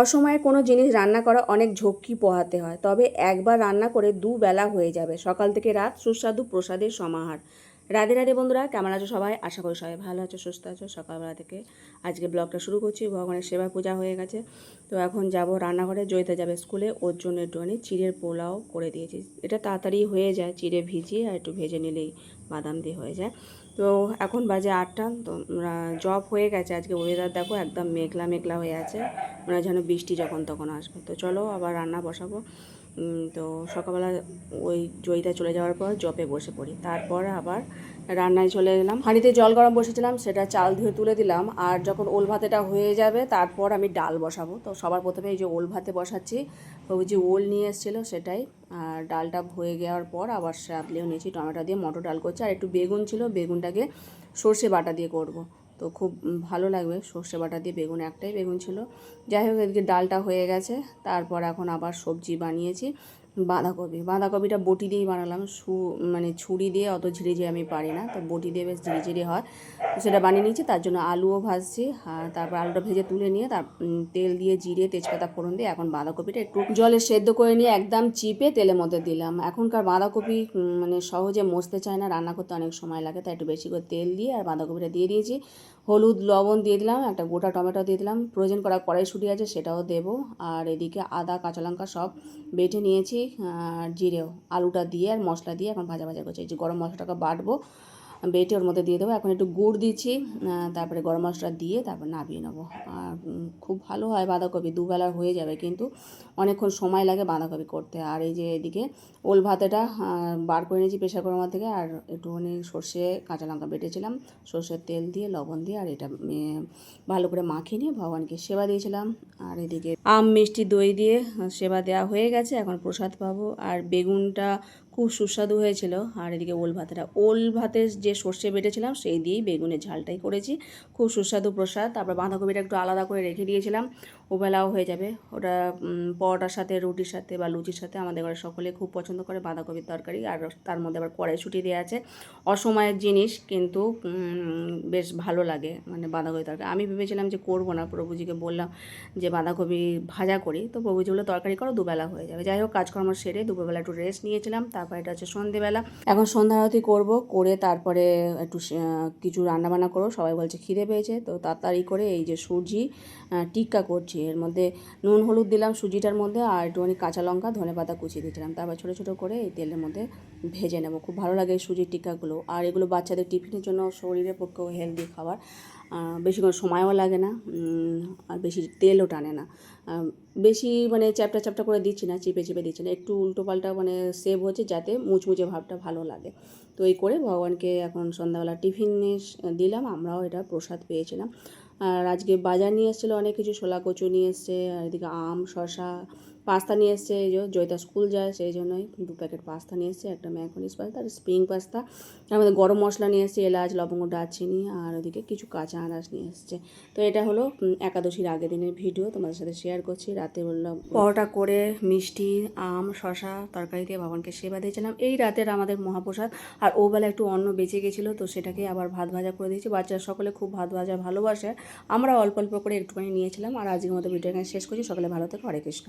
অসময়ে কোনো জিনিস রান্না করা অনেক ঝক্কি পোহাতে হয়, তবে একবার রান্না করে দুবেলা হয়ে যাবে, সকাল থেকে রাত সুস্বাদু প্রসাদের সমাহার। রাধে রাধে বন্ধুরা, কেমন আছো সবাই? আশা করি সবাই ভালো আছো, সুস্থ আছো। সকালবেলা থেকে আজকে ব্লগটা শুরু করছি। ভগবানের সেবা পূজা হয়ে গেছে, তো এখন যাব রান্নাঘরে। জয়িতা যাবে স্কুলে, ওর জন্য একটুখানি চিড়ের পোলাও করে দিয়েছি। এটা তাড়াতাড়ি হয়ে যায়, চিড়ে ভিজিয়ে আর একটু ভেজে নিলেই বাদাম দিয়ে হয়ে যায়। তো এখন বাজে 8টা। তো জব হয়ে গেছে। আজকে ওয়েদার দেখো একদম মেঘলা মেঘলা হয়ে আছে, মনে হয় যেন বৃষ্টি যখন তখন আসবে। তো চলো আবার রান্না বসাবো। তো সকালবেলা ওই জয়িতা চলে যাওয়ার পর জবে বসে পড়ি, তারপর আবার রান্নায় চলে এলাম। হাঁড়িতে জল গরম বসেছিলাম, সেটা চাল ধুয়ে তুলে দিলাম। আর যখন ওল ভাতেটা হয়ে যাবে তারপর আমি ডাল বসাবো। তো সবার প্রথমে এই যে ওল ভাতে বসাচ্ছি। ওই যে ওল নিয়ে এসেছিলো সেটাই। আর ডালটা হয়ে যাওয়ার পর আবার সাতলেও নিয়েছি, টমেটো দিয়ে মটর ডাল করছি। আর একটু বেগুন ছিল, বেগুনটাকে সর্ষে বাটা দিয়ে করব। তো খুব ভালো লাগবে সর্ষে বাটা দিয়ে বেগুন, একটাই বেগুন ছিল। যাই হোক, এদিকে ডালটা হয়ে গেছে। তারপর এখন আবার সবজি বানিয়েছি। বাঁধাকপিটা বটি দিয়েই বানালাম। মানে ছুরি দিয়ে অত ঝিরিঝিরি আমি পারি না, তো বটি দিয়ে বেশ ঝিরিঝিরি হয়। তো সেটা বানিয়ে নিয়েছি। তার জন্য আলুও ভাজছি। আর তারপর আলুটা ভেজে তুলে নিয়ে তেল দিয়ে জিরে তেজপাতা ফোড়ন দিয়ে এখন বাঁধাকপিটা একটু জলে সেদ্ধ করে নিয়ে একদম চিপে তেলের মধ্যে দিলাম। এখনকার বাঁধাকপি মানে সহজে মজতে চায় না, রান্না করতে অনেক সময় লাগে, তাই একটু বেশি করে তেল দিয়ে আর বাঁধাকপিটা দিয়ে দিয়েছি। হলুদ লবণ দিয়ে দিলাম, একটা গোটা টমেটো দিয়ে দিলাম, প্রয়োজন করা কড়াইশুঁটি আছে সেটাও দেবো। আর এদিকে আদা কাঁচা লঙ্কা সব বেটে নিয়েছি, আর জিরেও। আলুটা দিয়ে আর মশলা দিয়ে এখন ভাজা ভাজা করছি। এই যে গরম মশলাটাকে বাটবো, বেটে ওর মধ্যে দিয়ে দেবো। এখন একটু গুড় দিচ্ছি, তারপরে গরম মশলা দিয়ে তারপর নামিয়ে নেবো। আর খুব ভালো হয় বাঁধাকপি, দুবেলার হয়ে যাবে, কিন্তু অনেকক্ষণ সময় লাগে বাঁধাকপি করতে। আর এই যে এদিকে ওল ভাতেটা বার করে নিয়েছি প্রেশার কুকারের থেকে। আর একটুখানি সর্ষে কাঁচা লঙ্কা বেটেছিলাম, সর্ষের তেল দিয়ে লবণ দিয়ে, আর এটা ভালো করে মাখিয়ে নিয়ে ভগবানকে সেবা দিয়েছিলাম। আর এদিকে আম মিষ্টি দই দিয়ে সেবা দেওয়া হয়ে গেছে, এখন প্রসাদ পাবো। আর বেগুনটা খুব সুস্বাদু হয়েছিল। আর এদিকে ওল ভাতের যে সর্ষে বেটেছিলাম সেই দিয়েই বেগুনের ঝালটাই করেছি, খুব সুস্বাদু প্রসাদ। তারপর বাঁধাকপিটা একটু আলাদা করে রেখে দিয়েছিলাম, ওবেলাও হয়ে যাবে। ওটা পরোটার সাথে, রুটির সাথে বা লুচির সাথে আমাদের ঘরে সকলে খুব পছন্দ করে বাঁধাকপির তরকারি। আর তার মধ্যে আবার কড়াইশুঁটি দেওয়া আছে। অসময়ের জিনিস, কিন্তু বেশ ভালো লাগে মানে বাঁধাকপি তরকারি। আমি ভেবেছিলাম যে করবো না, প্রভুজিকে বললাম যে বাঁধাকপি ভাজা করি, তো প্রভুজি বললো তরকারি করো, দুবেলা হয়ে যাবে। যাই হোক, কাজকর্ম সেরে দুপুরবেলা একটু রেস্ট নিয়েছিলাম। তারপর এটা হচ্ছে সন্ধেবেলা, এখন সন্ধ্যা আরতি করবো, করে তারপরে একটু কিছু রান্নাবান্না করবো। সবাই বলছে খিদে পেয়েছে, তো তাড়াতাড়ি করে এই যে সুজি টিক্কা করছি। এর মধ্যে নুন হলুদ দিলাম সুজিটার মধ্যে, আর একটুখানি কাঁচা লঙ্কা ধনে পাতা কুচিয়ে দিয়েছিলাম। তারপর ছোটো ছোটো করে এই তেলের মধ্যে ভেজে নেবো। খুব ভালো লাগে এই সুজির টিক্কাগুলো। আর এগুলো বাচ্চাদের টিফিনের জন্য, শরীরের পক্ষেও হেলদি খাবার। বেশি কোনো সময়ও লাগে না, আর বেশি তেলও টানে না। বেশি মানে চ্যাপটা চ্যাপটা করে দিচ্ছি না, চিপে চিপে দিচ্ছি না, একটু উল্টো পাল্টা মানে সেভ হচ্ছে যাতে মুচমুচে ভাবটা ভালো লাগে। তো এই করে ভগবানকে এখন সন্ধ্যাবেলা টিফিনে দিলাম। আমরাও এটা প্রসাদ পেয়েছিলাম। আর আজকে বাজার নিয়ে এসেছিলো অনেক কিছু, ছোলা কচু নিয়ে এসছে, আর এদিকে আম শসা, পাস্তা নিয়ে এসছে। এই যে জয়িতা স্কুল যায় সেই জন্যই 2 প্যাকেট পাস্তা নিয়ে এসছে, একটা ম্যাকনিস পাস্তা আর স্প্রিং পাস্তা। তার মধ্যে গরম মশলা নিয়ে এসছে, এলাচ লবঙ্গ দারচিনি, আর ওদিকে কিছু কাঁচা আনাজ নিয়ে এসছে। তো এটা হলো একাদশীর আগের দিনের ভিডিও, তোমাদের সাথে শেয়ার করছি। রাতে বললাম পরোটা করে মিষ্টি আম শসা তরকারি দিয়ে ভগবানকে সেবা দিয়েছিলাম। এই রাতের আমাদের মহাপ্রসাদ। আর ওবেলা একটু অন্ন বেঁচে গেছিলো, তো সেটাকে আবার ভাত ভাজা করে দিয়েছি। বাচ্চারা সকলে খুব ভাত ভাজা ভালোবাসে, আমরা অল্প অল্প করে একটুখানি নিয়েছিলাম। আর আজকের মতো ভিডিও এখানে শেষ করছি। সকলে ভালো থেকো, হরে কৃষ্ণ।